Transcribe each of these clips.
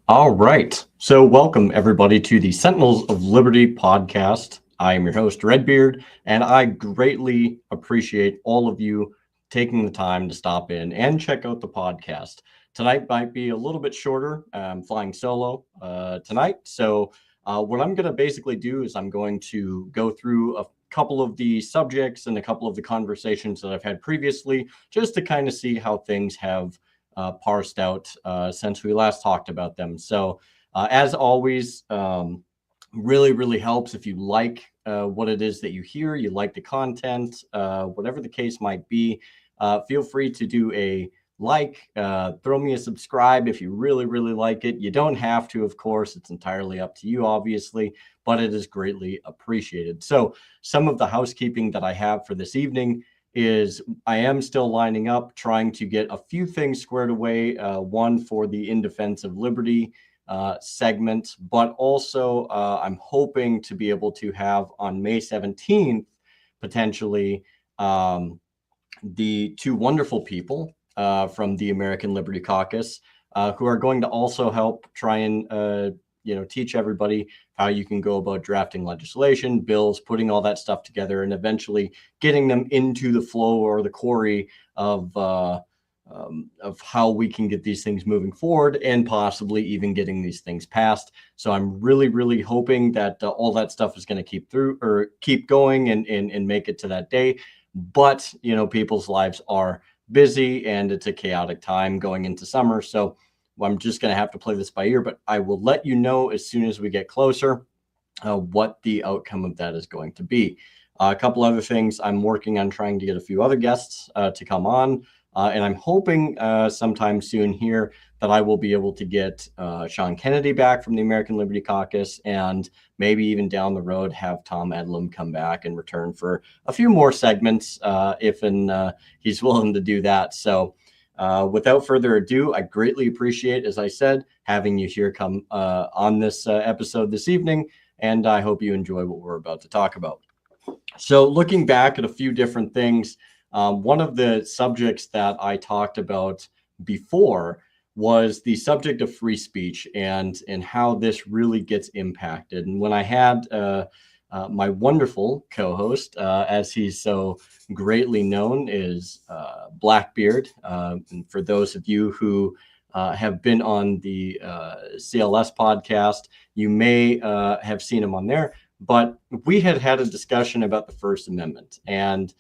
All right. So, welcome everybody to the Sentinels of Liberty podcast. I am your host, Redbeard, and I greatly appreciate all of you taking the time to stop in and check out the podcast. Tonight might be a little bit shorter. I'm flying solo tonight. So, what I'm going to basically do is I'm going to go through a couple of the subjects and a couple of the conversations that I've had previously, just to kind of see how things have parsed out since we last talked about them. So, as always, really helps if you like what it is that you hear, you like the content, whatever the case might be. Feel free to do a like, throw me a subscribe if you really like it. You don't have to, of course, it's entirely up to you, obviously, but it is greatly appreciated. So, some of the housekeeping that I have for this evening is I am still lining up, trying to get a few things squared away. One for the In Defense of Liberty segment, but also I'm hoping to be able to have on May 17th, potentially, the two wonderful people from the American Liberty Caucus who are going to also help try and teach everybody how you can go about drafting legislation, bills, putting all that stuff together, and eventually getting them into the flow or the quarry of how we can get these things moving forward and possibly even getting these things passed. So I'm really hoping that all that stuff is going to keep going and make it to that day. But, people's lives are busy and it's a chaotic time going into summer. So I'm just going to have to play this by ear, but I will let you know as soon as we get closer what the outcome of that is going to be. A couple other things. I'm working on trying to get a few other guests to come on, and I'm hoping sometime soon here that I will be able to get Sean Kennedy back from the American Liberty Caucus, and maybe even down the road have Tom Edlum come back and return for a few more segments if he's willing to do that. So without further ado, I greatly appreciate, as I said, having you here come on this episode this evening, and I hope you enjoy what we're about to talk about. So looking back at a few different things, one of the subjects that I talked about before was the subject of free speech and how this really gets impacted. And when I had my wonderful co-host, as he's so greatly known, is Blackbeard. And for those of you who have been on the CLS podcast, you may have seen him on there. But we had a discussion about the First Amendment and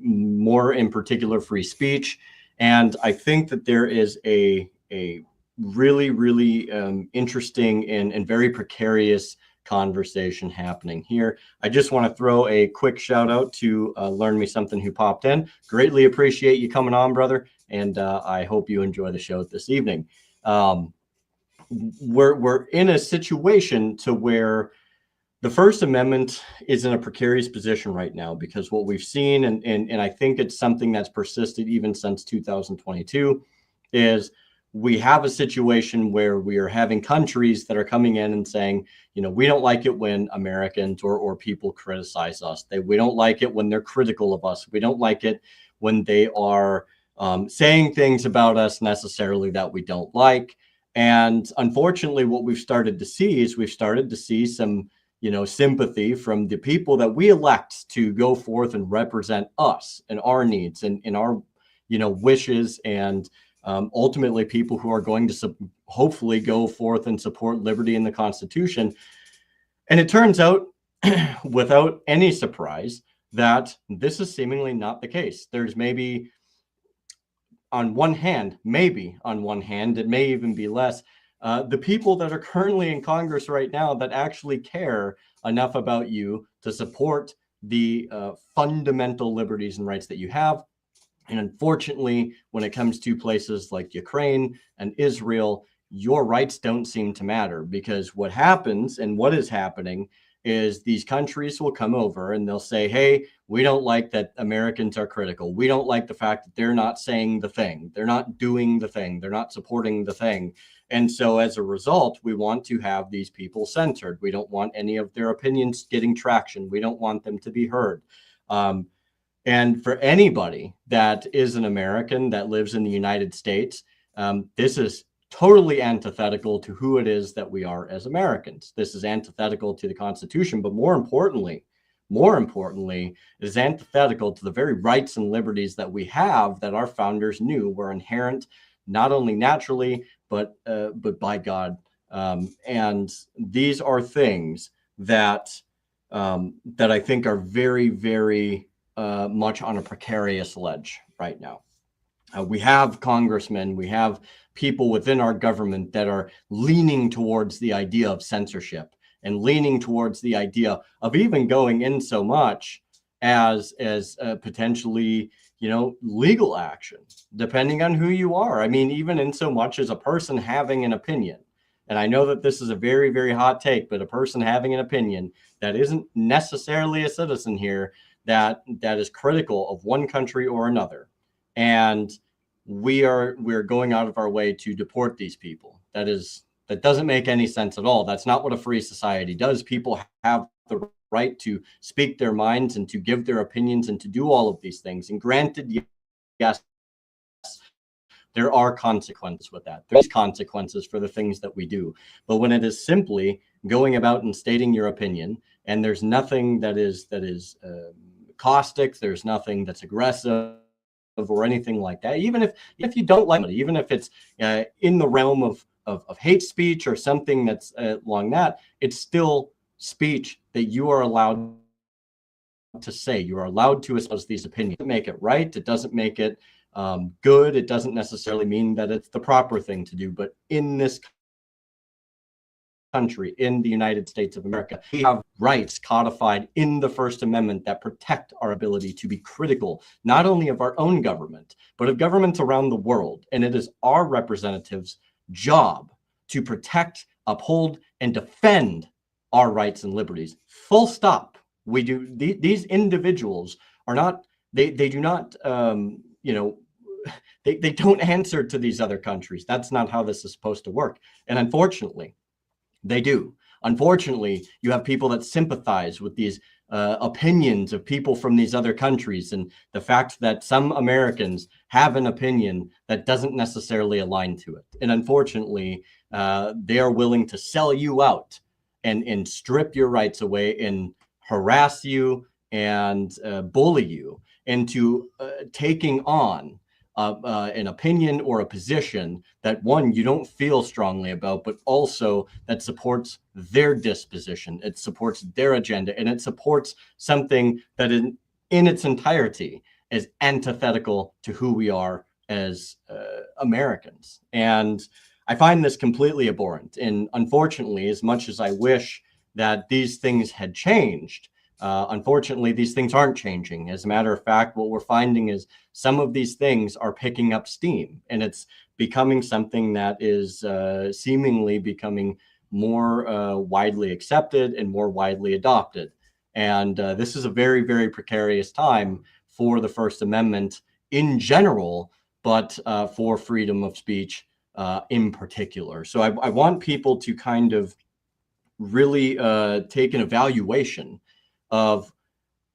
more in particular free speech. And I think that there is a really interesting and very precarious conversation happening here. I just want to throw a quick shout out to Learn Me Something who popped in. Greatly appreciate you coming on, brother. And I hope you enjoy the show this evening. We're in a situation to where the First Amendment is in a precarious position right now because what we've seen, and I think it's something that's persisted even since 2022, is we have a situation where we are having countries that are coming in and saying, we don't like it when Americans or people criticize us. We don't like it when they're critical of us. We don't like it when they are saying things about us necessarily that we don't like. And unfortunately, what we've started to see is some sympathy from the people that we elect to go forth and represent us and our needs and our, wishes, and ultimately people who are going to hopefully go forth and support liberty and the Constitution. And it turns out, without any surprise, that this is seemingly not the case. There's maybe on one hand, it may even be less, the people that are currently in Congress right now that actually care enough about you to support the fundamental liberties and rights that you have. And unfortunately, when it comes to places like Ukraine and Israel, your rights don't seem to matter, because what happens and what is happening is these countries will come over and they'll say, hey, we don't like that Americans are critical. We don't like the fact that they're not saying the thing. They're not doing the thing. They're not supporting the thing. And so as a result, we want to have these people censored. We don't want any of their opinions getting traction. We don't want them to be heard. And for anybody that is an American that lives in the United States, this is totally antithetical to who it is that we are as Americans. This is antithetical to the Constitution, but more importantly, it is antithetical to the very rights and liberties that we have that our founders knew were inherent, not only naturally, but by God. And these are things that that I think are very, very much on a precarious ledge right now. We have congressmen, we have people within our government that are leaning towards the idea of censorship and leaning towards the idea of even going in so much as potentially, legal action, depending on who you are. I mean, even in so much as a person having an opinion. And I know that this is a very, very hot take, but a person having an opinion that isn't necessarily a citizen here, that is critical of one country or another. And we're going out of our way to deport these people. That doesn't make any sense at all. That's not what a free society does. People have the right to speak their minds and to give their opinions and to do all of these things. And granted, yes, there are consequences with that. There's consequences for the things that we do. But when it is simply going about and stating your opinion, and there's nothing that is caustic, there's nothing that's aggressive or anything like that, even if you don't like it, even if it's in the realm of hate speech or something that's along that, it's still speech that you are allowed to say. You are allowed to espouse these opinions. It doesn't make it right. It doesn't make it good. It doesn't necessarily mean that it's the proper thing to do. But in this country, in the United States of America, we have rights codified in the First Amendment that protect our ability to be critical, not only of our own government, but of governments around the world. And it is our representatives' job to protect, uphold, and defend our rights and liberties. Full stop. We do. These individuals are not, they do not, they don't answer to these other countries. That's not how this is supposed to work. And unfortunately, they do. Unfortunately, you have people that sympathize with these opinions of people from these other countries, and the fact that some Americans have an opinion that doesn't necessarily align to it. And unfortunately, they are willing to sell you out and strip your rights away and harass you and bully you into taking on an opinion or a position that, one, you don't feel strongly about, but also that supports their disposition. It supports their agenda, and it supports something that in its entirety is antithetical to who we are as Americans. And I find this completely abhorrent. And unfortunately, as much as I wish that these things had changed, unfortunately, these things aren't changing. As a matter of fact, what we're finding is some of these things are picking up steam, and it's becoming something that is seemingly becoming more widely accepted and more widely adopted. And this is a very, very precarious time for the First Amendment in general, but for freedom of speech in particular. So I want people to kind of really take an evaluation of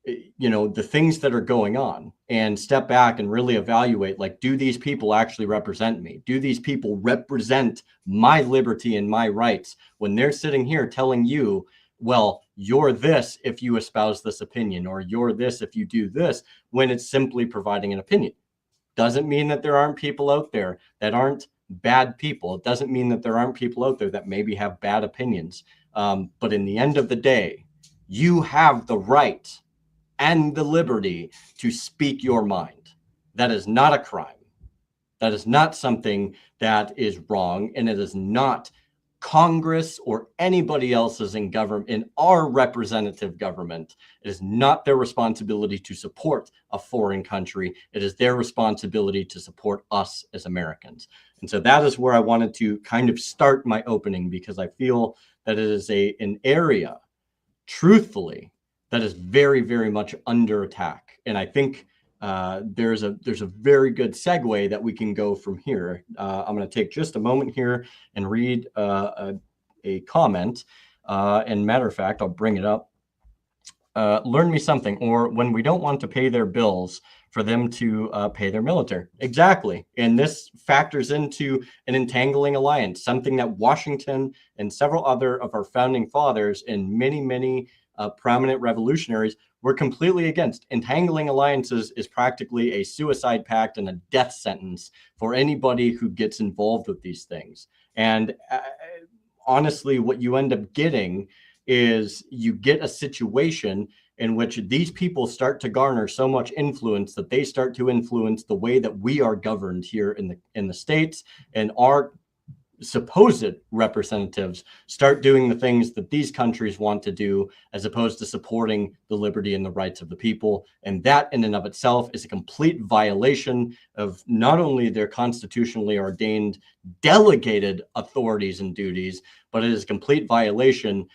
the things that are going on and step back and really evaluate, like, do these people actually represent me? Do these people represent my liberty and my rights when they're sitting here telling you, well, you're this if you espouse this opinion, or you're this if you do this, when it's simply providing an opinion? Doesn't mean that there aren't people out there that aren't bad people. It doesn't mean that there aren't people out there that maybe have bad opinions. But in the end of the day, you have the right and the liberty to speak your mind. That is not a crime. That is not something that is wrong, and it is not Congress or anybody else's in government, in our representative government. It is not their responsibility to support a foreign country. It is their responsibility to support us as Americans. And so that is where I wanted to kind of start my opening, because I feel that it is an area, truthfully, that is very, very much under attack. And I think there's a very good segue that we can go from here. I'm going to take just a moment here and read a comment. And matter of fact, I'll bring it up. Learn me something, or when we don't want to pay their bills, for them to pay their military. Exactly. And this factors into an entangling alliance, something that Washington and several other of our founding fathers and many, many prominent revolutionaries were completely against. Entangling alliances is practically a suicide pact and a death sentence for anybody who gets involved with these things. And honestly, what you end up getting is you get a situation in which these people start to garner so much influence that they start to influence the way that we are governed here in the States, and our supposed representatives start doing the things that these countries want to do, as opposed to supporting the liberty and the rights of the people. And that in and of itself is a complete violation of not only their constitutionally ordained delegated authorities and duties, but it is a complete violation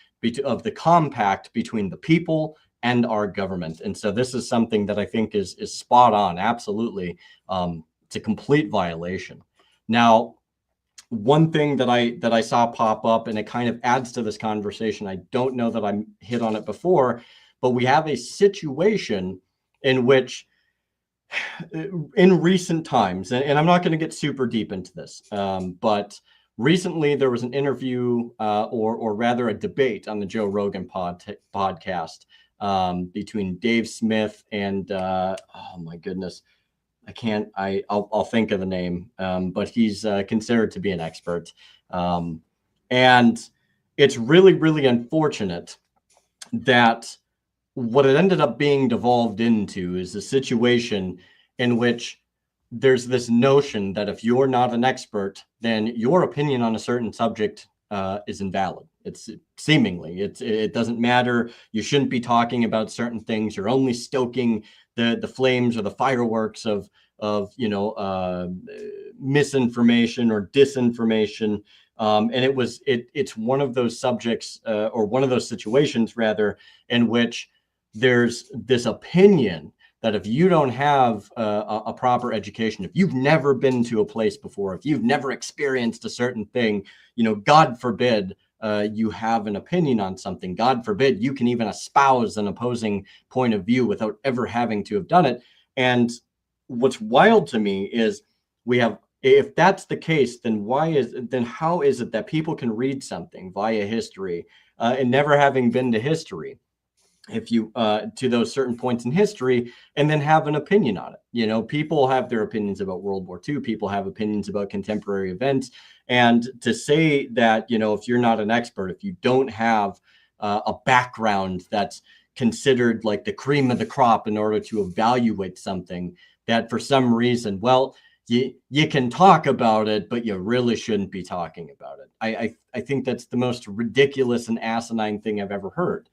of the compact between the people and our government. And so this is something that I think is spot on. Absolutely. It's a complete violation. Now, one thing that I saw pop up, and it kind of adds to this conversation, I don't know that I hit on it before, but we have a situation in which in recent times, and I'm not going to get super deep into this, but recently there was an interview or rather a debate on the Joe Rogan podcast between Dave Smith and oh my goodness, I'll think of the name, but he's considered to be an expert. And it's really, really unfortunate that what it ended up being devolved into is a situation in which there's this notion that if you're not an expert, then your opinion on a certain subject is invalid. It's seemingly, it doesn't matter. You shouldn't be talking about certain things. You're only stoking the flames or the fireworks of misinformation or disinformation. And it's one of those subjects or one of those situations rather, in which there's this opinion that if you don't have a proper education, if you've never been to a place before, if you've never experienced a certain thing, God forbid you have an opinion on something. God forbid you can even espouse an opposing point of view without ever having to have done it. And what's wild to me is if that's the case, then how is it that people can read something via history and never having been to history, if you to those certain points in history, and then have an opinion on it? People have their opinions about World War II. People have opinions about contemporary events. And to say that, if you're not an expert, if you don't have a background that's considered like the cream of the crop in order to evaluate something, that for some reason, well, you can talk about it, but you really shouldn't be talking about it. I think that's the most ridiculous and asinine thing I've ever heard.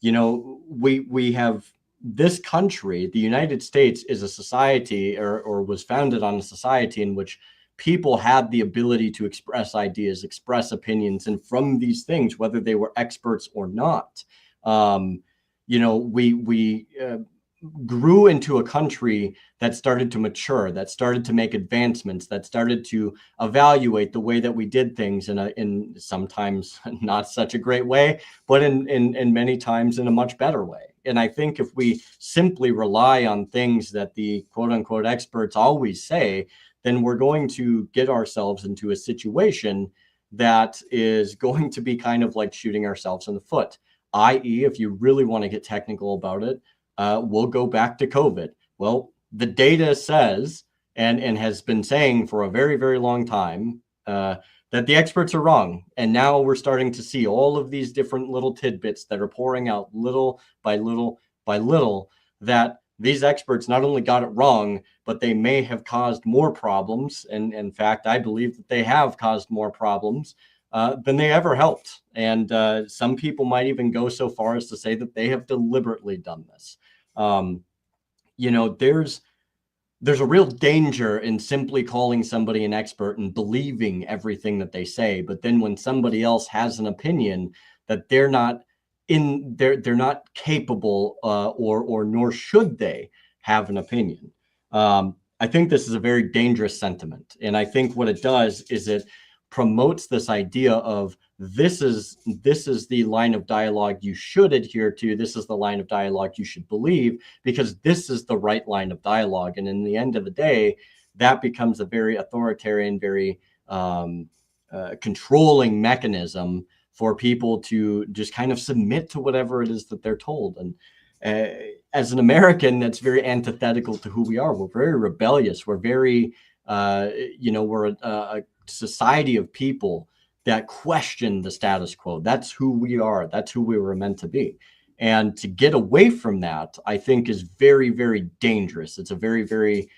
We have this country, the United States, is a society or was founded on a society in which people had the ability to express ideas, express opinions, and from these things, whether they were experts or not, we grew into a country that started to mature, that started to make advancements, that started to evaluate the way that we did things in sometimes not such a great way, but in many times in a much better way. And I think if we simply rely on things that the quote unquote experts always say, then we're going to get ourselves into a situation that is going to be kind of like shooting ourselves in the foot. I.e., if you really want to get technical about it, we'll go back to COVID. Well, the data says, and has been saying for a very, very long time, that the experts are wrong. And now we're starting to see all of these different little tidbits that are pouring out little by little by little, that these experts not only got it wrong, but they may have caused more problems. And in fact, I believe that they have caused more problems than they ever helped. And some people might even go so far as to say that they have deliberately done this. There's a real danger in simply calling somebody an expert and believing everything that they say. But then when somebody else has an opinion that they're not capable or nor should they have an opinion. I think this is a very dangerous sentiment. And I think what it does is it promotes this idea of this is the line of dialogue you should adhere to. This is the line of dialogue you should believe, because this is the right line of dialogue. And in the end of the day, that becomes a very authoritarian, very controlling mechanism for people to just kind of submit to whatever it is that they're told. And as an American, that's very antithetical to who we are. We're very rebellious. We're very, we're a society of people that question the status quo. That's who we are. That's who we were meant to be. And to get away from that, I think, is very, very dangerous. It's a very, very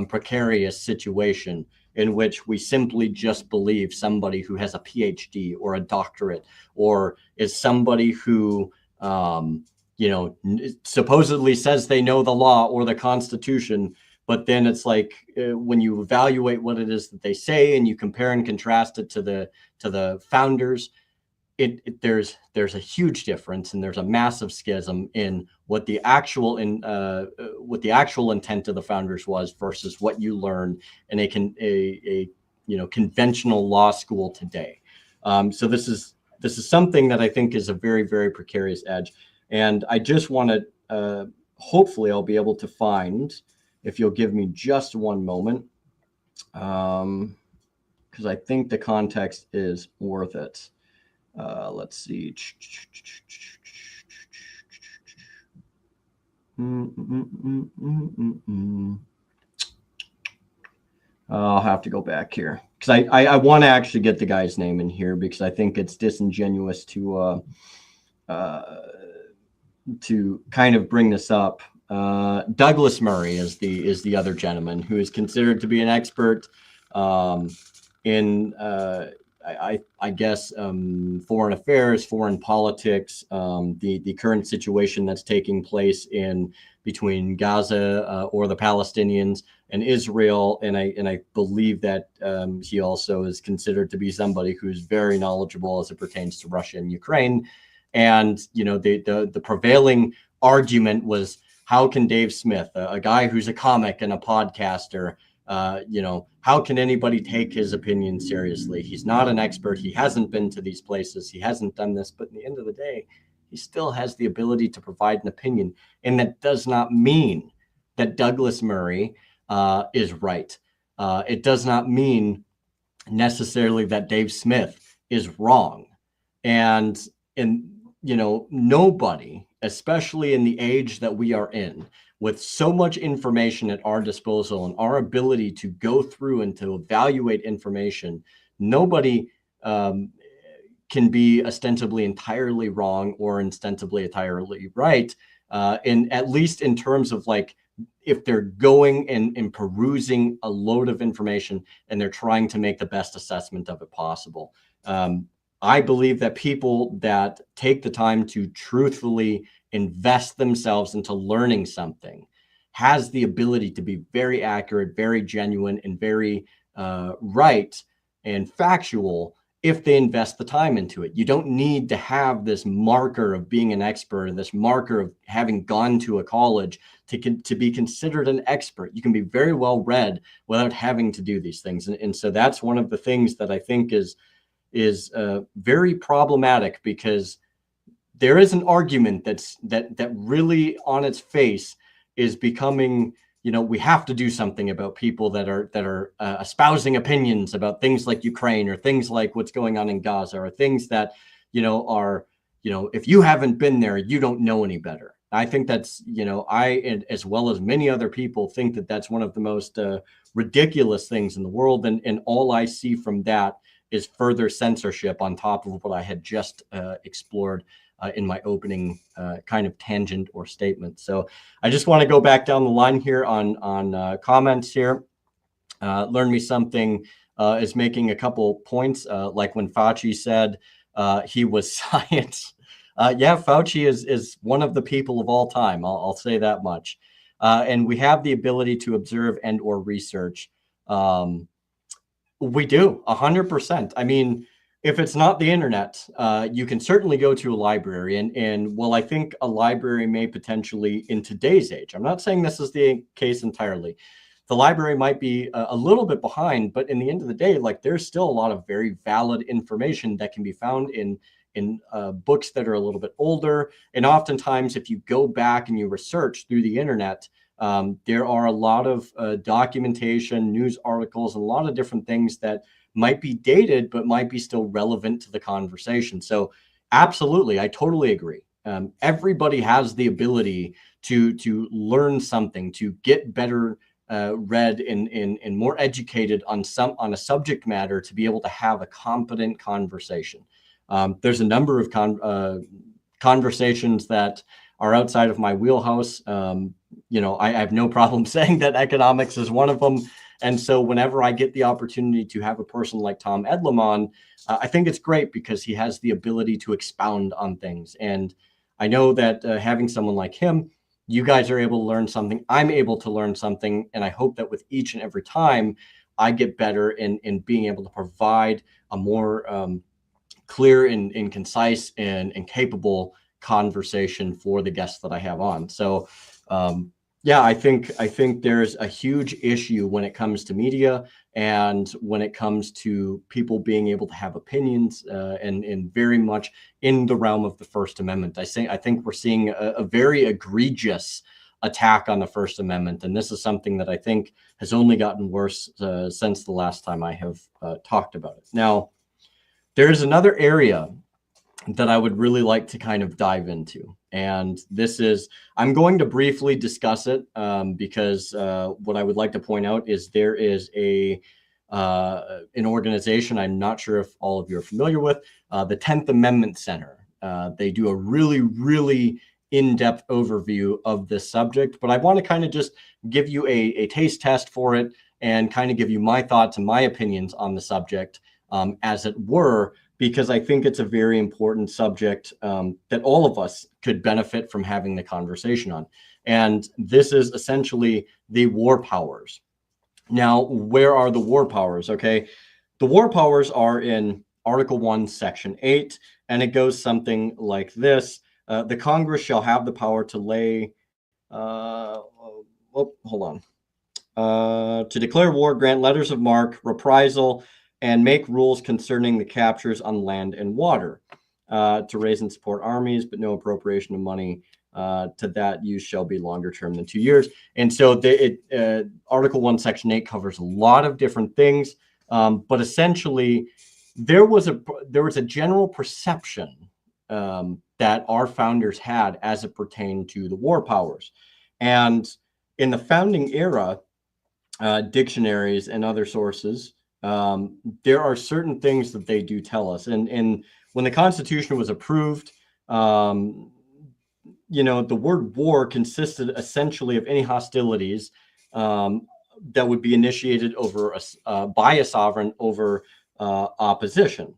precarious situation in which we simply just believe somebody who has a PhD or a doctorate, or is somebody who, supposedly says they know the law or the Constitution. But then it's like when you evaluate what it is that they say and you compare and contrast it to the founders, there's a huge difference, and there's a massive schism in what the actual intent of the founders was versus what you learn in a conventional law school today. So this is something that I think is a very, very precarious edge, and I just want to hopefully I'll be able to find, if you'll give me just one moment, because I think the context is worth it. Let's see. I'll have to go back here, because I want to actually get the guy's name in here, because I think it's disingenuous to kind of bring this up. Douglas Murray is the other gentleman who is considered to be an expert in I guess foreign affairs, foreign politics, the current situation that's taking place between Gaza or the Palestinians and Israel, and I believe that he also is considered to be somebody who's very knowledgeable as it pertains to Russia and Ukraine. And the prevailing argument was, how can Dave Smith, a guy who's a comic and a podcaster, how can anybody take his opinion seriously? He's not an expert. He hasn't been to these places. He hasn't done this. But at the end of the day, he still has the ability to provide an opinion. And that does not mean that Douglas Murray is right. It does not mean necessarily that Dave Smith is wrong. And nobody, especially in the age that we are in, with so much information at our disposal and our ability to go through and to evaluate information, nobody can be ostensibly entirely wrong or ostensibly entirely right, at least in terms of, like, if they're going and perusing a load of information and they're trying to make the best assessment of it possible. I believe that people that take the time to truthfully invest themselves into learning something has the ability to be very accurate, very genuine, and very right and factual if they invest the time into it. You don't need to have this marker of being an expert, or this marker of having gone to a college to be considered an expert. You can be very well read without having to do these things. And so that's one of the things that I think is very problematic, because there is an argument that really on its face is becoming, we have to do something about people that are espousing opinions about things like Ukraine, or things like what's going on in Gaza, or things that, are, if you haven't been there, you don't know any better. I think that's, I, as well as many other people, think that that's one of the most ridiculous things in the world. And all I see from that is further censorship on top of what I had just explored in my opening kind of tangent or statement. So I just want to go back down the line here on comments here. Learn Me Something is making a couple points, like when Fauci said he was science. Yeah, Fauci is one of the people of all time. I'll say that much. And we have the ability to observe and or research. We do 100%. I mean, if it's not the internet, you can certainly go to a library, and well, I think a library may potentially, in today's age, I'm not saying this is the case entirely. the library might be a little bit behind, but in the end of the day, like there's still a lot of very valid information that can be found in books that are a little bit older. And oftentimes, if you go back and you research through the internet, there are a lot of documentation, news articles, and a lot of different things that might be dated, but might be still relevant to the conversation. So absolutely, I totally agree. Everybody has the ability to learn something, to get better read and more educated on a subject matter, to be able to have a competent conversation. There's a number of conversations that are outside of my wheelhouse. I have no problem saying that economics is one of them. And so whenever I get the opportunity to have a person like Tom Edlam on, I think it's great because he has the ability to expound on things. And I know that having someone like him, you guys are able to learn something. I'm able to learn something. And I hope that with each and every time, I get better in being able to provide a more clear and concise and capable conversation for the guests that I have on. So yeah, I think there's a huge issue when it comes to media and when it comes to people being able to have opinions and very much in the realm of the First Amendment. I think we're seeing a very egregious attack on the First Amendment, and this is something that I think has only gotten worse since the last time I have talked about it. Now, there's another area that I would really like to kind of dive into. And this is, I'm going to briefly discuss it because what I would like to point out is there is an organization, I'm not sure if all of you are familiar with, the 10th Amendment Center. They do a really, really in-depth overview of this subject, but I want to kind of just give you a taste test for it and kind of give you my thoughts and my opinions on the subject, as it were, because I think it's a very important subject that all of us could benefit from having the conversation on. And this is essentially the war powers. Now, where are the war powers? Okay, the war powers are in Article 1, Section 8, and it goes something like this. The Congress shall have the power to lay, to declare war, grant letters of marque, reprisal, and make rules concerning the captures on land and water, to raise and support armies, but no appropriation of money to that use shall be longer term than 2 years. And so Article 1, Section 8 covers a lot of different things, but essentially there was a general perception that our founders had as it pertained to the war powers. And in the founding era, dictionaries and other sources, there are certain things that they do tell us. And when the Constitution was approved, the word war consisted essentially of any hostilities that would be initiated over by a sovereign over opposition.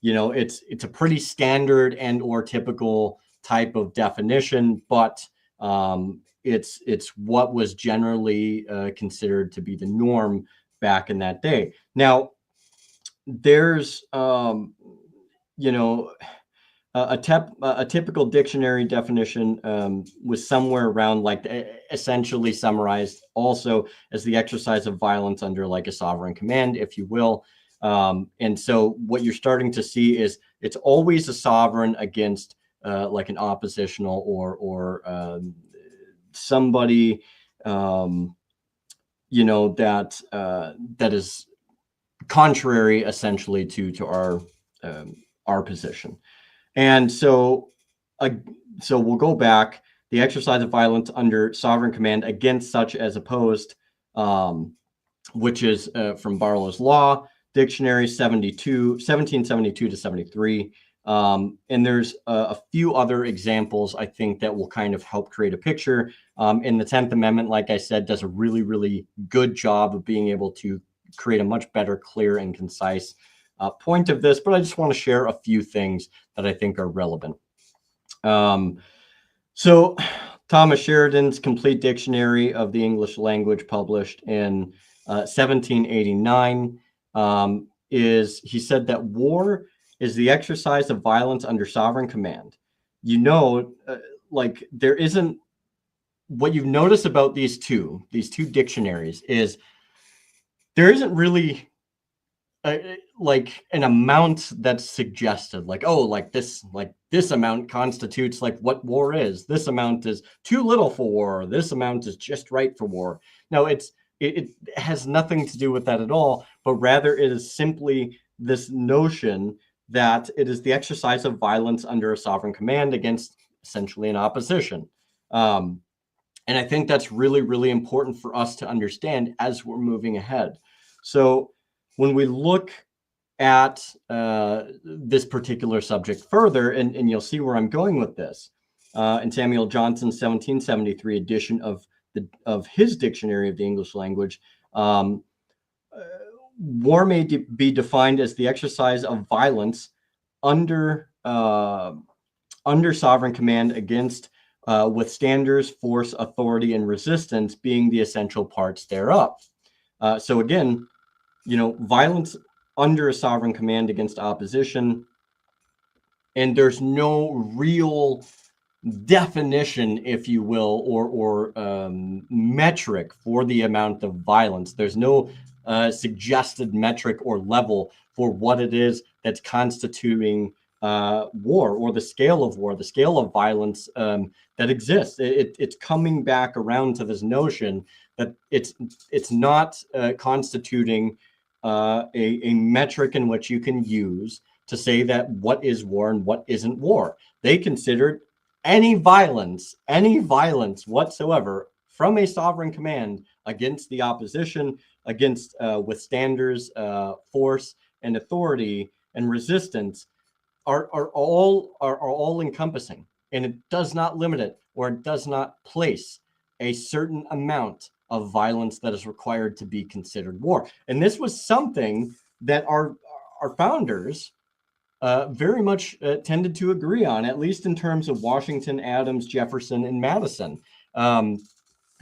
It's a pretty standard and or typical type of definition, but it's what was generally considered to be the norm back in that day. Now, there's a typical dictionary definition was somewhere around like essentially summarized also as the exercise of violence under like a sovereign command, if you will. And so what you're starting to see is it's always a sovereign against like an oppositional or somebody that is contrary essentially to our position. And so we'll go back. The exercise of violence under sovereign command against such as opposed, which is from Barlow's Law Dictionary 1772 to 73. And there's a few other examples, I think, that will kind of help create a picture. And the 10th Amendment, like I said, does a really, really good job of being able to create a much better, clear, and concise point of this. But I just want to share a few things that I think are relevant. So Thomas Sheridan's Complete Dictionary of the English Language, published in 1789, he said that war is the exercise of violence under sovereign command. Like there isn't what you've noticed about these two dictionaries is there isn't really like an amount that's suggested, like, oh, like this amount constitutes like what war is. This amount is too little for war. This amount is just right for war. No, it has nothing to do with that at all, but rather it is simply this notion that it is the exercise of violence under a sovereign command against essentially an opposition. And I think that's really, really important for us to understand as we're moving ahead. So when we look at this particular subject further, and you'll see where I'm going with this, in Samuel Johnson's 1773 edition of his Dictionary of the English Language, war may be defined as the exercise of violence under sovereign command against withstanders, force, authority, and resistance being the essential parts thereof. So again, violence under a sovereign command against opposition, and there's no real definition, if you will, or metric for the amount of violence. There's no suggested metric or level for what it is that's constituting war, or the scale of war, the scale of violence that exists. It's coming back around to this notion that it's not constituting a metric in which you can use to say that what is war and what isn't war. They considered any violence whatsoever from a sovereign command against the opposition, against withstanders, force and authority and resistance are all encompassing, and it does not limit it, or it does not place a certain amount of violence that is required to be considered war. And this was something that our founders very much tended to agree on, at least in terms of Washington, Adams, Jefferson, and Madison.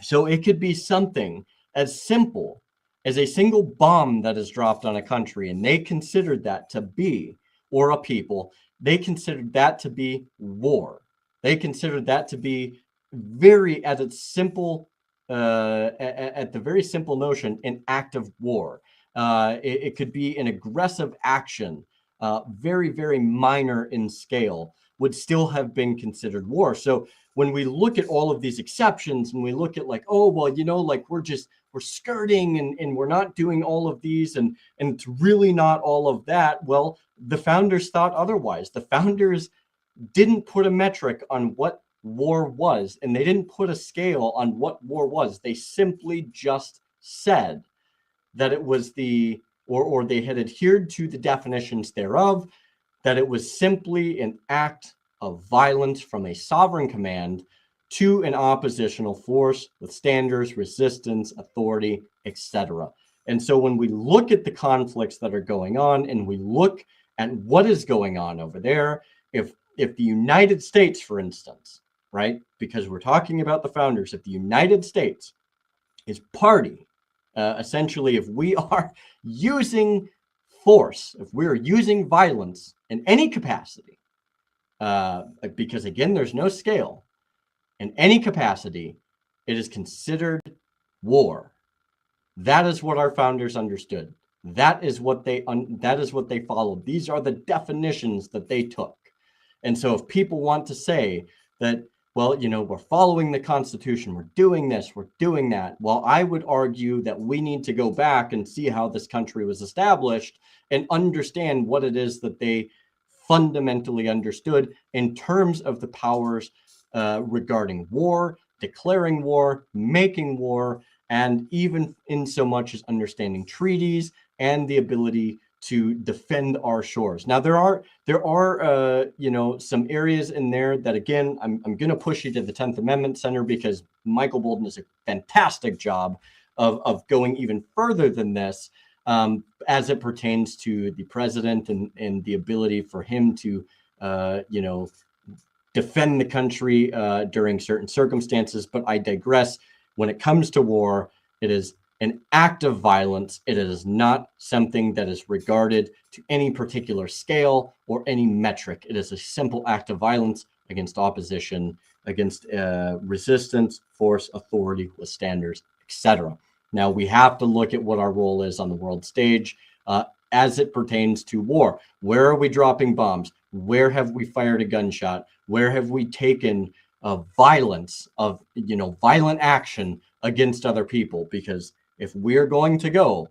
So it could be something as simple as a single bomb that is dropped on a country, and they considered that to be, or a people, they considered that to be war. They considered that to be very, at its simple, at the very simple notion, an act of war. It could be an aggressive action, very, very minor in scale, would still have been considered war. So when we look at all of these exceptions, and we look at like, oh, well, like we're skirting and we're not doing all of these, and it's really not all of that. Well, the founders thought otherwise. The founders didn't put a metric on what war was, and they didn't put a scale on what war was. They simply just said that it was or they had adhered to the definitions thereof, that it was simply an act of violence from a sovereign command to an oppositional force, withstanders, resistance, authority, etc. And so when we look at the conflicts that are going on, and we look at what is going on over there, if the United States, for instance, right, because we're talking about the founders, if the United States is party, essentially, if we are using force, if we're using violence in any capacity, because again, there's no scale, in any capacity, it is considered war. That is what our founders understood. That is what they followed. These are the definitions that they took. And so if people want to say that, well, we're following the Constitution, we're doing this, we're doing that, well, I would argue that we need to go back and see how this country was established and understand what it is that they fundamentally understood in terms of the powers regarding war, declaring war, making war, and even in so much as understanding treaties and the ability to defend our shores. Now, there are some areas in there that, again, I'm going to push you to the 10th Amendment Center, because Michael Bolden does a fantastic job of going even further than this, as it pertains to the president and the ability for him to, defend the country during certain circumstances. But I digress. When it comes to war, it is an act of violence. It is not something that is regarded to any particular scale or any metric. It is a simple act of violence against opposition. against resistance, force, authority, withstanders, etc. Now, we have to look at what our role is on the world stage as it pertains to war. Where are we dropping bombs? Where have we fired a gunshot? Where have we taken violence of, violent action against other people? Because if we're going to go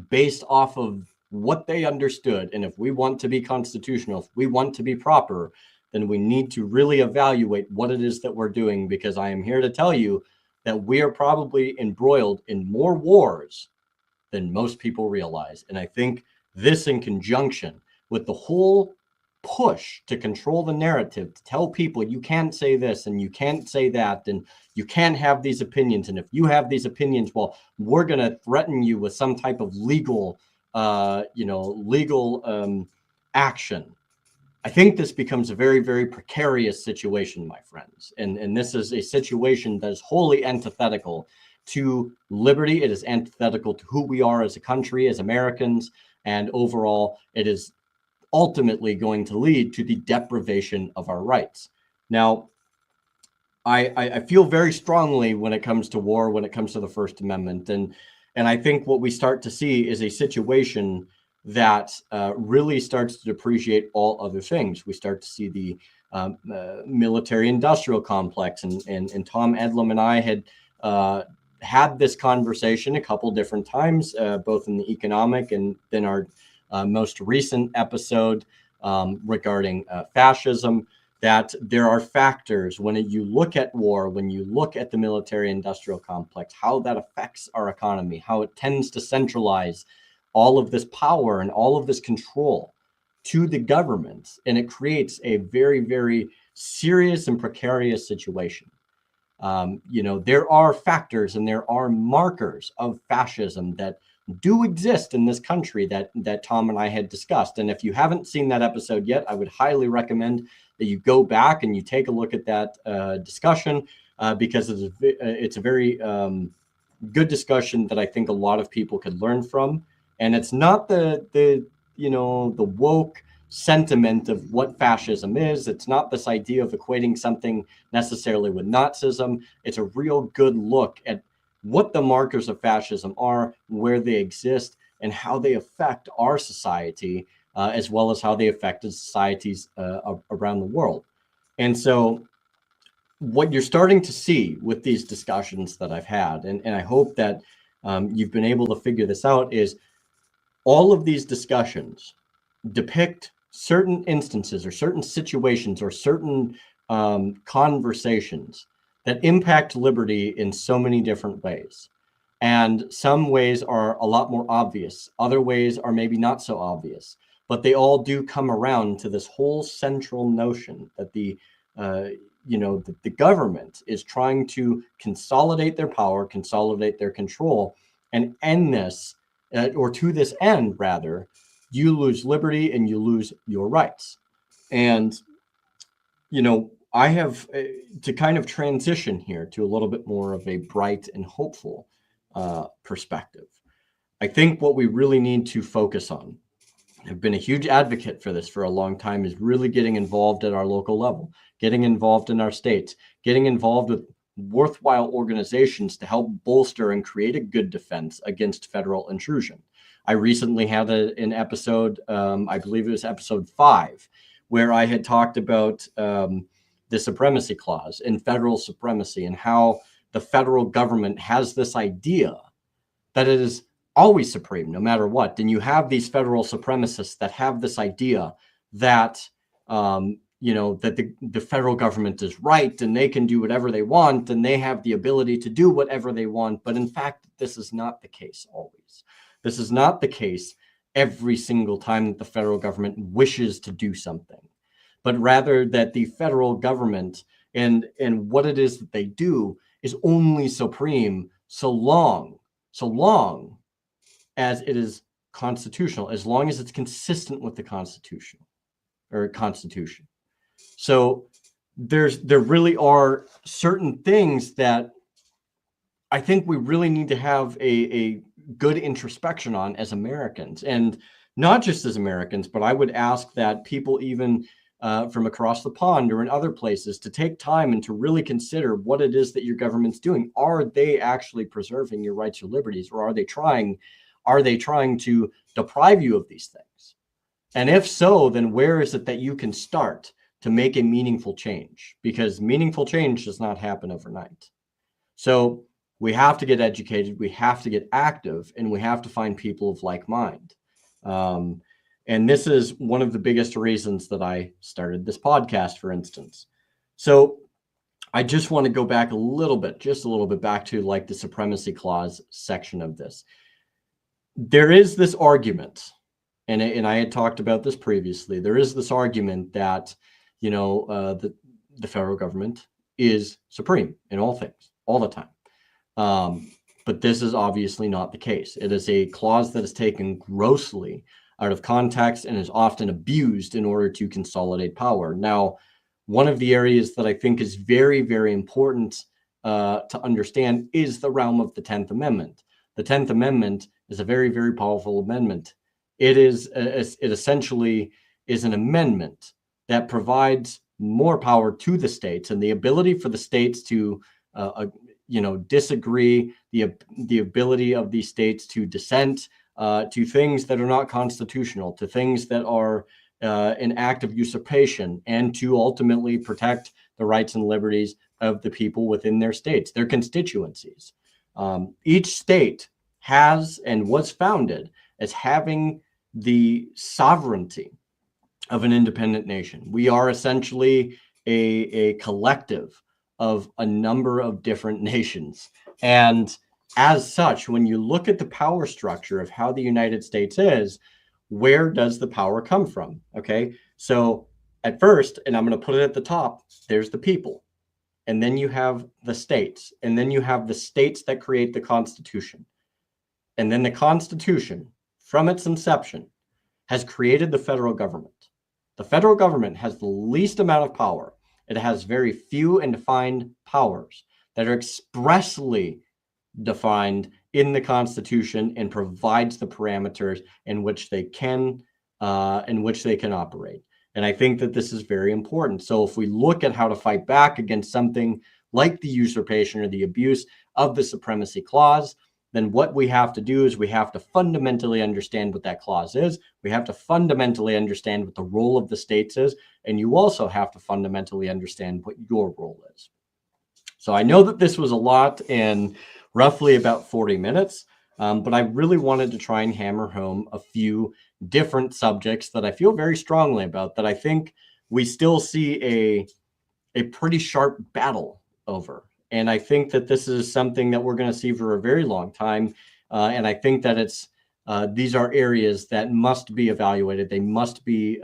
based off of what they understood, and if we want to be constitutional, if we want to be proper, then we need to really evaluate what it is that we're doing, because I am here to tell you that we are probably embroiled in more wars than most people realize. And I think this, in conjunction with the whole push to control the narrative, to tell people you can't say this and you can't say that, and you can't have these opinions, and if you have these opinions, well, we're going to threaten you with some type of legal action. I think this becomes a very, very precarious situation, my friends. And this is a situation that is wholly antithetical to liberty. It is antithetical to who we are as a country, as Americans. And overall, it is ultimately going to lead to the deprivation of our rights. Now, I feel very strongly when it comes to war, when it comes to the First Amendment. And I think what we start to see is a situation that really starts to depreciate all other things. We start to see the military-industrial complex. And Tom Edlam and I had this conversation a couple different times, both in the economic and then our most recent episode regarding fascism, that there are factors when you look at war, when you look at the military-industrial complex, how that affects our economy, how it tends to centralize all of this power and all of this control to the government. And it creates a very, very serious and precarious situation. There are factors and there are markers of fascism that do exist in this country that Tom and I had discussed. And if you haven't seen that episode yet, I would highly recommend that you go back and you take a look at that discussion because it's a very good discussion that I think a lot of people could learn from. And it's not the woke sentiment of what fascism is. It's not this idea of equating something necessarily with Nazism. It's a real good look at what the markers of fascism are, where they exist, and how they affect our society, as well as how they affected societies around the world. And so what you're starting to see with these discussions that I've had, and I hope that you've been able to figure this out, is all of these discussions depict certain instances or certain situations or certain conversations that impact liberty in so many different ways. And some ways are a lot more obvious. Other ways are maybe not so obvious, but they all do come around to this whole central notion that the government is trying to consolidate their power, consolidate their control, and end this, or to this end, rather, you lose liberty and you lose your rights. And, I have to kind of transition here to a little bit more of a bright and hopeful perspective. I think what we really need to focus on, I've been a huge advocate for this for a long time, is really getting involved at our local level, getting involved in our states, getting involved with worthwhile organizations to help bolster and create a good defense against federal intrusion. I recently had an episode, I believe it was episode 5, where I had talked about the supremacy clause and federal supremacy, and how the federal government has this idea that it is always supreme, no matter what. And you have these federal supremacists that have this idea that, that the federal government is right and they can do whatever they want and they have the ability to do whatever they want. But in fact, this is not the case always. This is not the case every single time that the federal government wishes to do something, but rather that the federal government and what it is that they do is only supreme so long as it is constitutional, as long as it's consistent with the Constitution. So there really are certain things that I think we really need to have a good introspection on as Americans, and not just as Americans, but I would ask that people even from across the pond or in other places to take time and to really consider what it is that your government's doing. Are they actually preserving your rights or liberties, or are they trying to deprive you of these things? And if so, then where is it that you can start to make a meaningful change? Because meaningful change does not happen overnight. So we have to get educated, we have to get active, and we have to find people of like mind. And this is one of the biggest reasons that I started this podcast, for instance. So I just want to go back just a little bit back to like the supremacy clause section of this. There is this argument, and I had talked about this previously. There is this argument that, the federal government is supreme in all things, all the time. But this is obviously not the case. It is a clause that is taken grossly out of context and is often abused in order to consolidate power. Now, one of the areas that I think is very, very important to understand is the realm of the 10th Amendment. The 10th Amendment is a very, very powerful amendment. It essentially is an amendment that provides more power to the states and the ability for the states to disagree, the ability of these states to dissent, to things that are not constitutional, to things that are an act of usurpation, and to ultimately protect the rights and liberties of the people within their states, their constituencies. Each state has and was founded as having the sovereignty of an independent nation. We are essentially a collective of a number of different nations. And as such, when you look at the power structure of how the United States is, where does the power come from? Okay, so at first, and I'm going to put it at the top, there's the people. And then you have the states. And then you have the states that create the Constitution. And then the Constitution, from its inception, has created the federal government. The federal government has the least amount of power. It has very few and defined powers that are expressly defined in the Constitution and provides the parameters in which they can operate. And I think that this is very important. So if we look at how to fight back against something like the usurpation or the abuse of the supremacy clause, then what we have to do is we have to fundamentally understand what that clause is. We have to fundamentally understand what the role of the states is. And you also have to fundamentally understand what your role is. So I know that this was a lot in roughly about 40 minutes, but I really wanted to try and hammer home a few different subjects that I feel very strongly about, that I think we still see a pretty sharp battle over. And I think that this is something that we're going to see for a very long time. And I think that these are areas that must be evaluated. They must be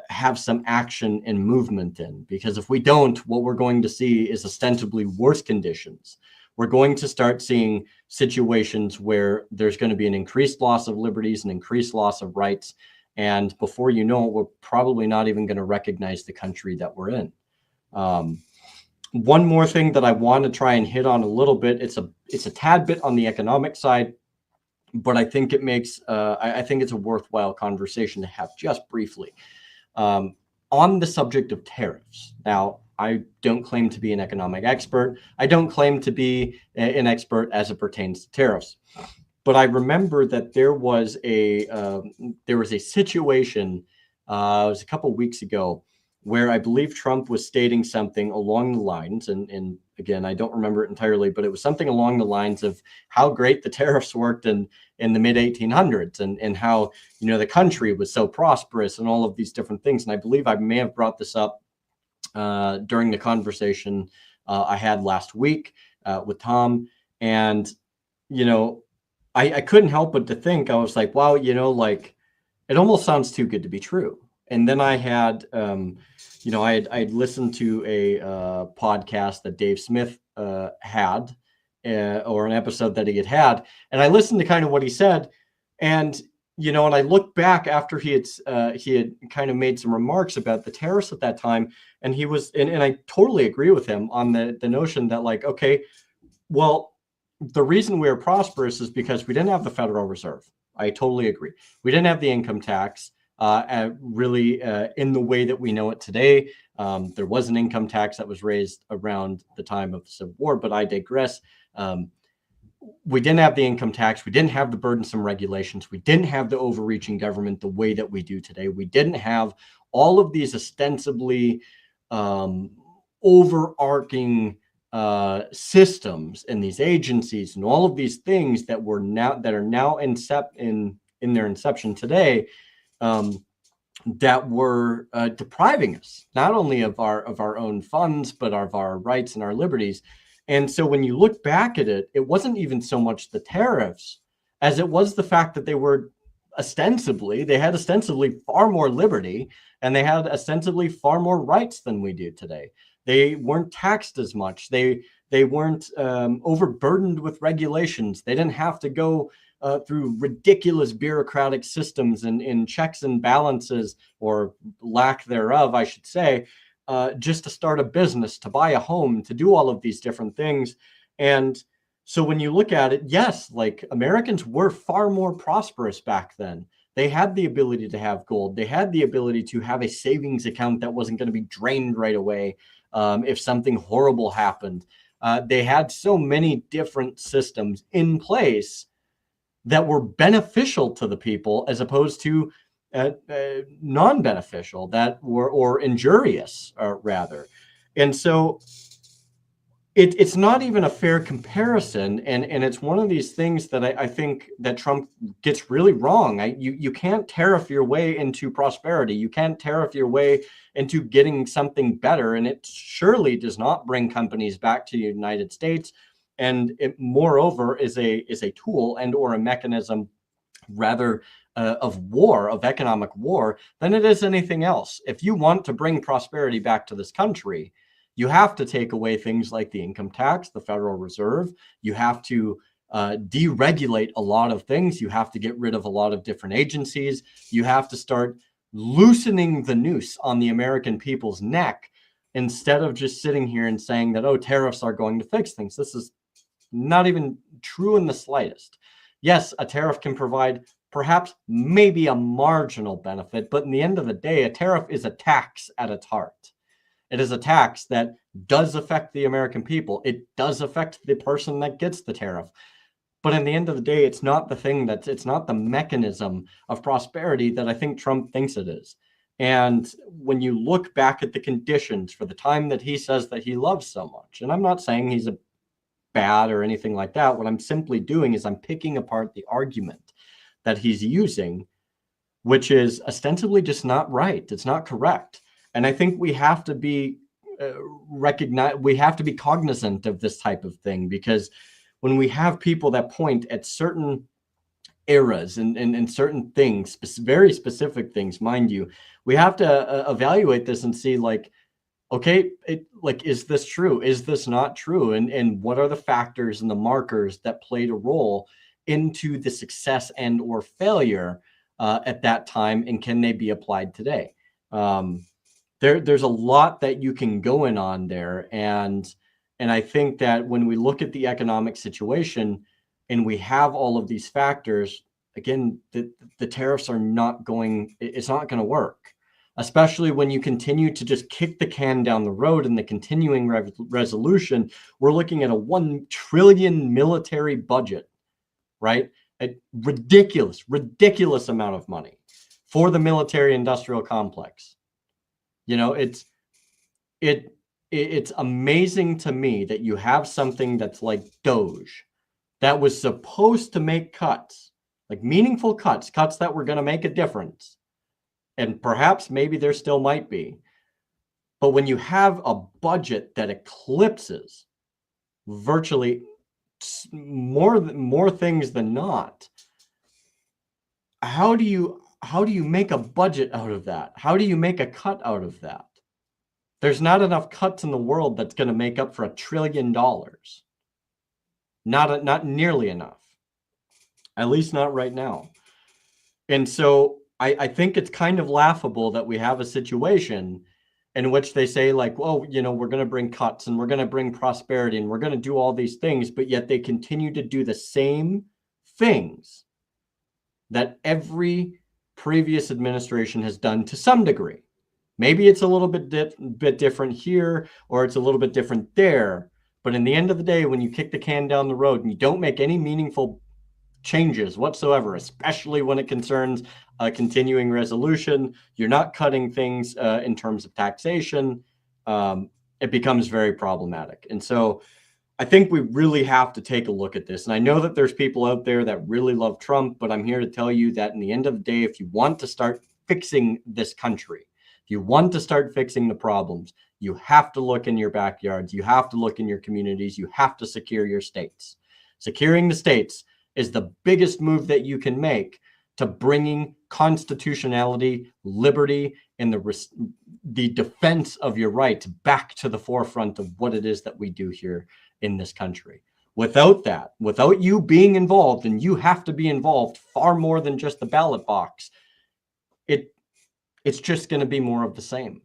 have some action and movement in, because if we don't, what we're going to see is ostensibly worse conditions. We're going to start seeing situations where there's going to be an increased loss of liberties, an increased loss of rights. And before you know it, we're probably not even going to recognize the country that we're in. One more thing that I want to try and hit on a little bit, it's a tad bit on the economic side, but I think it makes I think it's a worthwhile conversation to have just briefly on the subject of tariffs. Now, I don't claim to be an economic expert. I don't claim to be an expert as it pertains to tariffs, but I remember that there was a situation it was a couple weeks ago where I believe Trump was stating something along the lines, and again, I don't remember it entirely, but it was something along the lines of how great the tariffs worked in the mid 1800s and how, the country was so prosperous and all of these different things. And I believe I may have brought this up during the conversation I had last week with Tom. And, I couldn't help but to think, I was like, wow, it almost sounds too good to be true. And then I had, I'd listened to a podcast that Dave Smith had, or an episode that he had, and I listened to kind of what he said, and and I looked back after he had kind of made some remarks about the tariffs at that time, and he was, and I totally agree with him on the notion that, like, okay, well, the reason we were prosperous is because we didn't have the Federal Reserve. I totally agree. We didn't have the income tax. really in the way that we know it today. There was an income tax that was raised around the time of the Civil War, but I digress. We didn't have the income tax. We didn't have the burdensome regulations. We didn't have the overreaching government the way that we do today. We didn't have all of these ostensibly overarching systems and these agencies and all of these things that are now in their inception today, that were depriving us not only of our own funds, but of our rights and our liberties. And so when you look back at it, it wasn't even so much the tariffs as it was the fact that they had ostensibly far more liberty, and they had ostensibly far more rights than we do today. They weren't taxed as much. They weren't overburdened with regulations. They didn't have to go through ridiculous bureaucratic systems and checks and balances, or lack thereof, I should say, just to start a business, to buy a home, to do all of these different things. And so when you look at it, yes, like Americans were far more prosperous back then. They had the ability to have gold. They had the ability to have a savings account that wasn't going to be drained right away if something horrible happened. They had so many different systems in place that were beneficial to the people as opposed to non-beneficial, that were, or injurious, rather. And so it's not even a fair comparison, and it's one of these things that I think that Trump gets really wrong. You can't tariff your way into prosperity. You can't tariff your way into getting something better, and it surely does not bring companies back to the United States. And it, moreover, is a tool and or a mechanism, rather, of economic war, than it is anything else. If you want to bring prosperity back to this country, you have to take away things like the income tax, the Federal Reserve. You have to deregulate a lot of things. You have to get rid of a lot of different agencies. You have to start loosening the noose on the American people's neck, instead of just sitting here and saying that, oh, tariffs are going to fix things. This is not even true in the slightest. Yes, a tariff can provide perhaps maybe a marginal benefit, but in the end of the day, a tariff is a tax at its heart. It is a tax that does affect the American people. It does affect the person that gets the tariff. But in the end of the day, it's not the mechanism of prosperity that I think Trump thinks it is. And when you look back at the conditions for the time that he says that he loves so much, and I'm not saying he's a bad or anything like that. What I'm simply doing is I'm picking apart the argument that he's using, which is ostensibly just not right. It's not correct. And I think we have to be cognizant of this type of thing, because when we have people that point at certain eras and certain things, very specific things, mind you, we have to evaluate this and see, like, okay, is this true? Is this not true? And what are the factors and the markers that played a role into the success and or failure at that time, and can they be applied today? There's a lot that you can go in on there, and I think that when we look at the economic situation and we have all of these factors, again, the tariffs are not going. It's not going to work, especially when you continue to just kick the can down the road. In the continuing resolution, we're looking at a $1 trillion military budget, right? A ridiculous amount of money for the military industrial complex. You know, it's amazing to me that you have something that's like Doge, that was supposed to make cuts, like meaningful cuts that were going to make a difference. And perhaps maybe there still might be. But when you have a budget that eclipses virtually more things than not, how do you make a budget out of that? How do you make a cut out of that? There's not enough cuts in the world that's going to make up for $1 trillion. Not nearly enough. At least not right now. And so I think it's kind of laughable that we have a situation in which they say, like, well, you know, we're going to bring cuts and we're going to bring prosperity and we're going to do all these things, but yet they continue to do the same things that every previous administration has done to some degree. Maybe it's a little bit different here, or it's a little bit different there. But in the end of the day, when you kick the can down the road and you don't make any meaningful changes whatsoever, especially when it concerns a continuing resolution, you're not cutting things in terms of taxation, it becomes very problematic. And so I think we really have to take a look at this. And I know that there's people out there that really love Trump, but I'm here to tell you that in the end of the day, if you want to start fixing this country, if you want to start fixing the problems, you have to look in your backyards. You have to look in your communities. You have to secure your states. Securing the states is the biggest move that you can make to bringing constitutionality, liberty, and the defense of your rights back to the forefront of what it is that we do here in this country. Without that, without you being involved, and you have to be involved far more than just the ballot box, it's just going to be more of the same.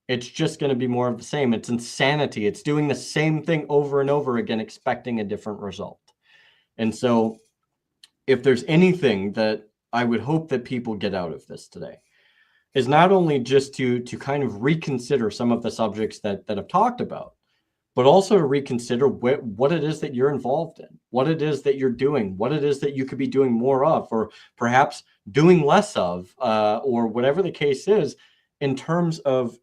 It's just going to be more of the same. It's insanity. It's doing the same thing over and over again, expecting a different result. And so if there's anything that I would hope that people get out of this today, is not only just to kind of reconsider some of the subjects that I've talked about, but also to reconsider what it is that you're involved in, what it is that you're doing, what it is that you could be doing more of, or perhaps doing less of, or whatever the case is, in terms of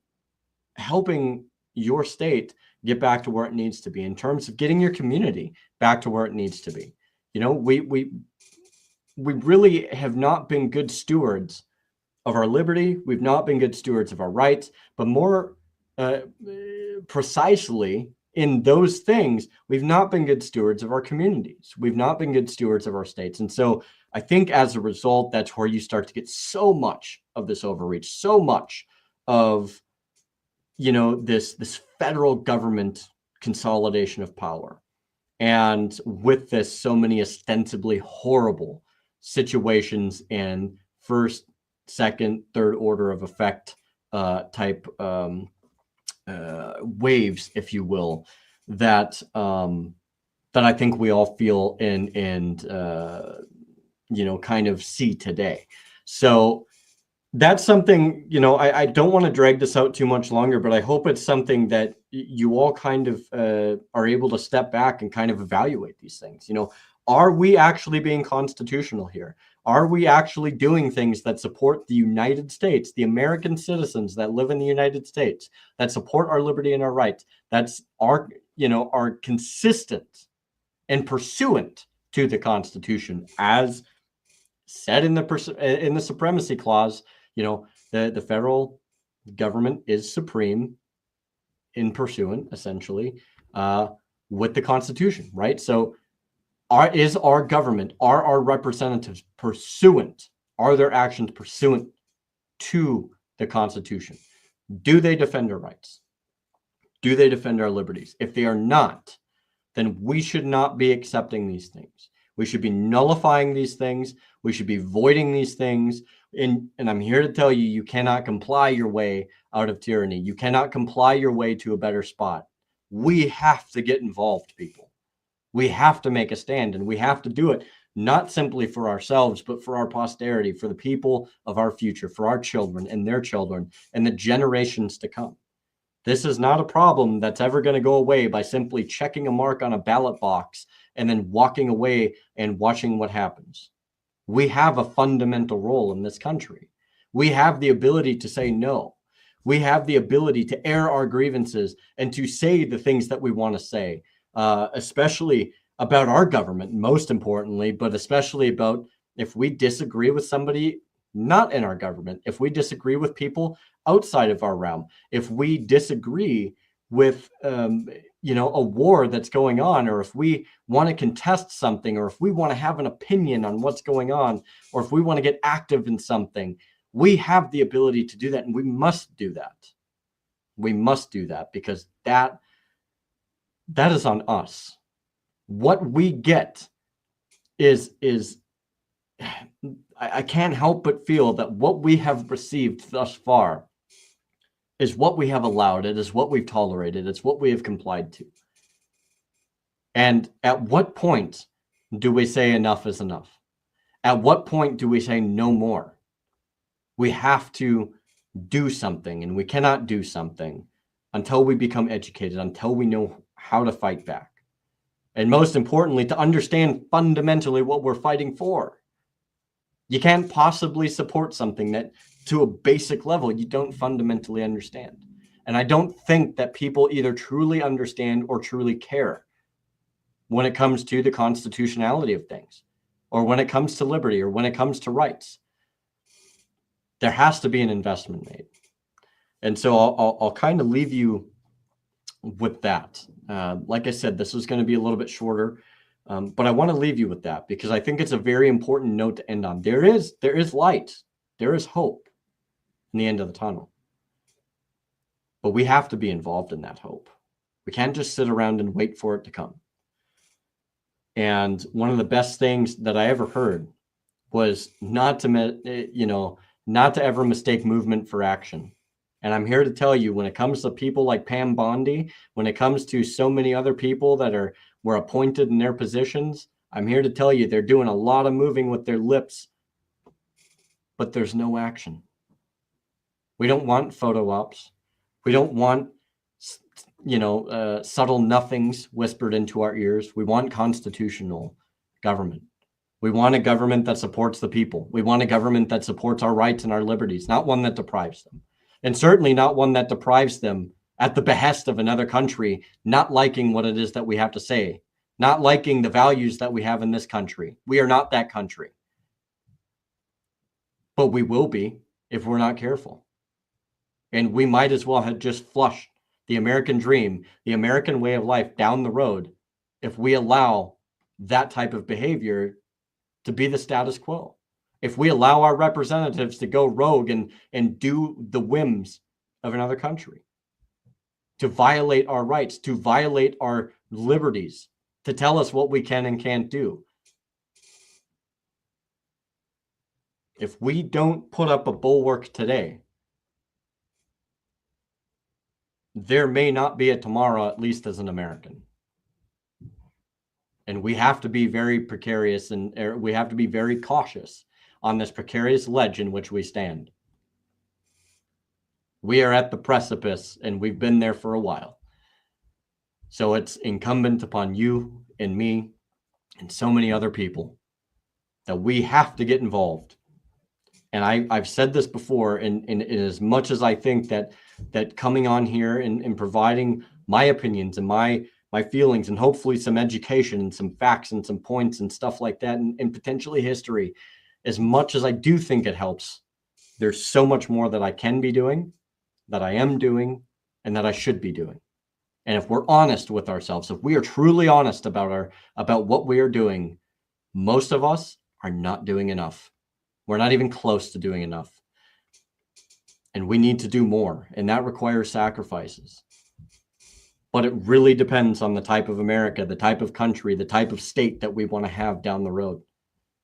helping your state get back to where it needs to be, in terms of getting your community back to where it needs to be. You know, we really have not been good stewards of our liberty. We've not been good stewards of our rights, but more precisely in those things, we've not been good stewards of our communities. We've not been good stewards of our states. And so I think as a result, that's where you start to get so much of this overreach, so much of, you know, this federal government consolidation of power. And with this, so many ostensibly horrible situations and first, second, third order of effect type waves, if you will, that I think we all feel and you know, kind of see today. So that's something, you know, I don't want to drag this out too much longer, but I hope it's something that you all kind of are able to step back and kind of evaluate these things. You know, are we actually being constitutional here? Are we actually doing things that support the United States, the American citizens that live in the United States, that support our liberty and our rights, that's are, you know, are consistent and pursuant to the Constitution as said in the Supremacy Clause? You know, the federal government is supreme in pursuant, essentially, with the Constitution, right? So is our government, are our representatives pursuant, are their actions pursuant to the Constitution? Do they defend our rights? Do they defend our liberties? If they are not, then we should not be accepting these things. We should be nullifying these things. We should be voiding these things. And I'm here to tell you, you cannot comply your way out of tyranny. You cannot comply your way to a better spot. We have to get involved, people. We have to make a stand, and we have to do it not simply for ourselves, but for our posterity, for the people of our future, for our children and their children and the generations to come. This is not a problem that's ever going to go away by simply checking a mark on a ballot box and then walking away and watching what happens. We have a fundamental role in this country. We have the ability to say no. We have the ability to air our grievances and to say the things that we want to say, especially about our government, most importantly, but especially about if we disagree with somebody not in our government, if we disagree with people outside of our realm, if we disagree with, you know, a war that's going on, or if we want to contest something, or if we want to have an opinion on what's going on, or if we want to get active in something, we have the ability to do that, and we must do that. We must do that because that is on us. What we get is I can't help but feel that what we have received thus far is what we have allowed. It is what we've tolerated. It's what we have complied to. And at what point do we say enough is enough? At what point do we say no more? We have to do something, and we cannot do something until we become educated, until we know how to fight back. And most importantly, to understand fundamentally what we're fighting for. You can't possibly support something that, to a basic level, you don't fundamentally understand. And I don't think that people either truly understand or truly care when it comes to the constitutionality of things, or when it comes to liberty, or when it comes to rights. There has to be an investment made. And so I'll kind of leave you with that. Like I said, this is going to be a little bit shorter, but I want to leave you with that because I think it's a very important note to end on. There is light. There is hope in the end of the tunnel. But we have to be involved in that hope. We can't just sit around and wait for it to come. And one of the best things that I ever heard was not to ever mistake movement for action. And I'm here to tell you, when it comes to people like Pam Bondi, when it comes to so many other people that were appointed in their positions, I'm here to tell you they're doing a lot of moving with their lips, but there's no action. We don't want photo ops. We don't want, subtle nothings whispered into our ears. We want constitutional government. We want a government that supports the people. We want a government that supports our rights and our liberties, not one that deprives them. And certainly not one that deprives them at the behest of another country, not liking what it is that we have to say, not liking the values that we have in this country. We are not that country. But we will be if we're not careful. And we might as well have just flushed the American dream, the American way of life down the road if we allow that type of behavior to be the status quo. If we allow our representatives to go rogue and do the whims of another country, to violate our rights, to violate our liberties, to tell us what we can and can't do. If we don't put up a bulwark today, there may not be a tomorrow, at least as an American. And we have to be very precarious and we have to be very cautious on this precarious ledge in which we stand. We are at the precipice and we've been there for a while. So it's incumbent upon you and me and so many other people that we have to get involved. And I've said this before, and as much as I think that coming on here and providing my opinions and my feelings and hopefully some education and some facts and some points and stuff like that and potentially history, as much as I do think it helps, there's so much more that I can be doing, that I am doing, and that I should be doing. And if we're honest with ourselves, if we are truly honest about what we are doing, most of us are not doing enough. We're not even close to doing enough. And we need to do more, and that requires sacrifices. But it really depends on the type of America, the type of country, the type of state that we want to have down the road,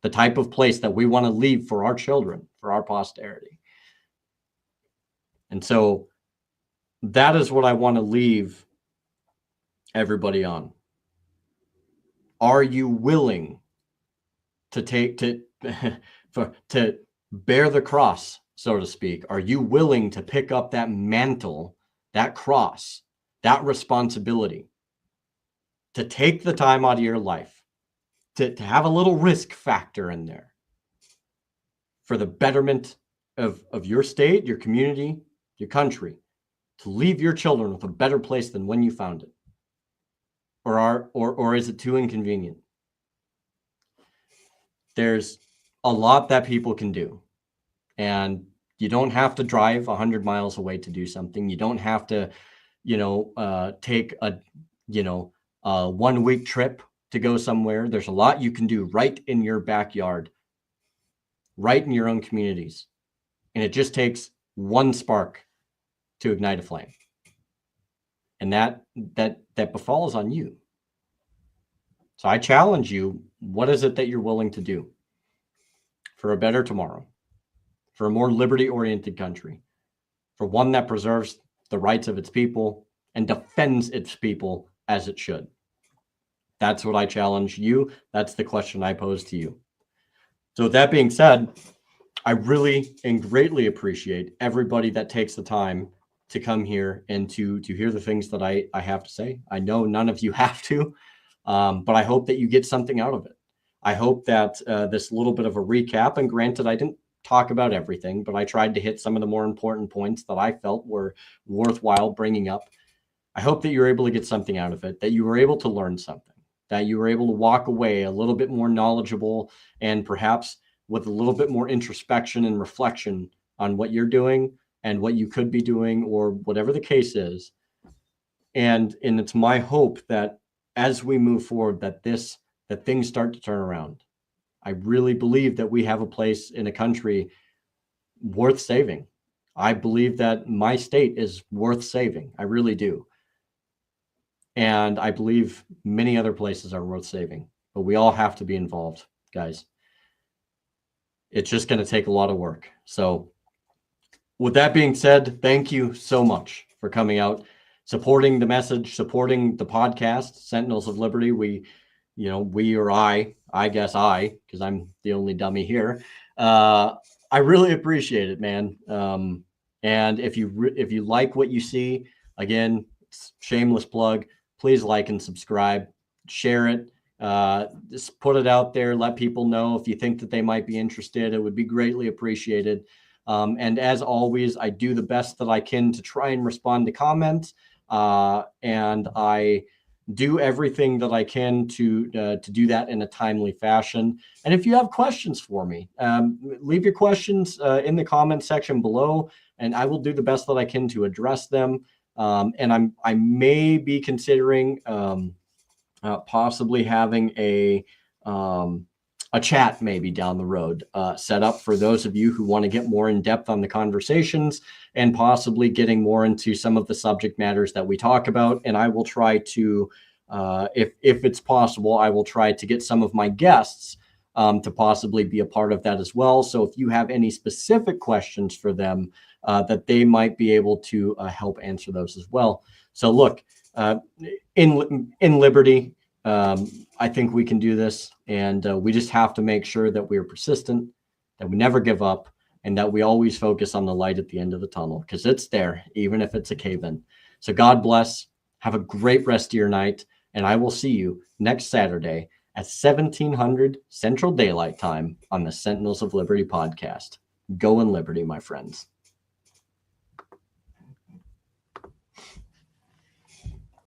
the type of place that we want to leave for our children, for our posterity. And so that is what I want to leave everybody on. Are you willing to bear the cross, so to speak? Are you willing to pick up that mantle, that cross, that responsibility, to take the time out of your life, to have a little risk factor in there for the betterment of your state, your community, your country, to leave your children with a better place than when you found it? Or is it too inconvenient? There's a lot that people can do, and you don't have to drive 100 miles away to do something. You don't have to, take a 1 week trip to go somewhere. There's a lot you can do right in your backyard, right in your own communities. And it just takes one spark to ignite a flame. And that befalls on you. So I challenge you, what is it that you're willing to do for a better tomorrow, for a more liberty-oriented country, for one that preserves the rights of its people and defends its people as it should? That's what I challenge you. That's the question I pose to you. So with that being said, I really and greatly appreciate everybody that takes the time to come here and to hear the things that I have to say. I know none of you have to, but I hope that you get something out of it. I hope that this little bit of a recap, and granted, I didn't talk about everything, but I tried to hit some of the more important points that I felt were worthwhile bringing up. I hope that you're able to get something out of it, that you were able to learn something, that you were able to walk away a little bit more knowledgeable and perhaps with a little bit more introspection and reflection on what you're doing and what you could be doing or whatever the case is. And it's my hope that as we move forward, that things start to turn around. I really believe that we have a place in a country worth saving. I believe that my state is worth saving. I really do. And I believe many other places are worth saving, but we all have to be involved, guys. It's just going to take a lot of work. So with that being said, thank you so much for coming out, supporting the message, supporting the podcast, Sentinels of Liberty. We or I guess because I'm the only dummy here. I really appreciate it, man. And if you like what you see, again, shameless plug, please like and subscribe, share it, just put it out there, let people know if you think that they might be interested. It would be greatly appreciated. And as always, I do the best that I can to try and respond to comments. And I do everything that I can to do that in a timely fashion. And if you have questions for me, leave your questions in the comment section below, and I will do the best that I can to address them. And I may be considering possibly having a chat maybe down the road set up for those of you who want to get more in depth on the conversations and possibly getting more into some of the subject matters that we talk about. And I will try to, if it's possible, I will try to get some of my guests to possibly be a part of that as well. So if you have any specific questions for them, that they might be able to help answer those as well. So look, in Liberty, I think we can do this, and we just have to make sure that we are persistent, that we never give up, and that we always focus on the light at the end of the tunnel, because it's there, even if it's a cave-in. So God bless. Have a great rest of your night, and I will see you next Saturday at 1700 Central Daylight Time on the Sentinels of Liberty podcast. Go in Liberty, my friends.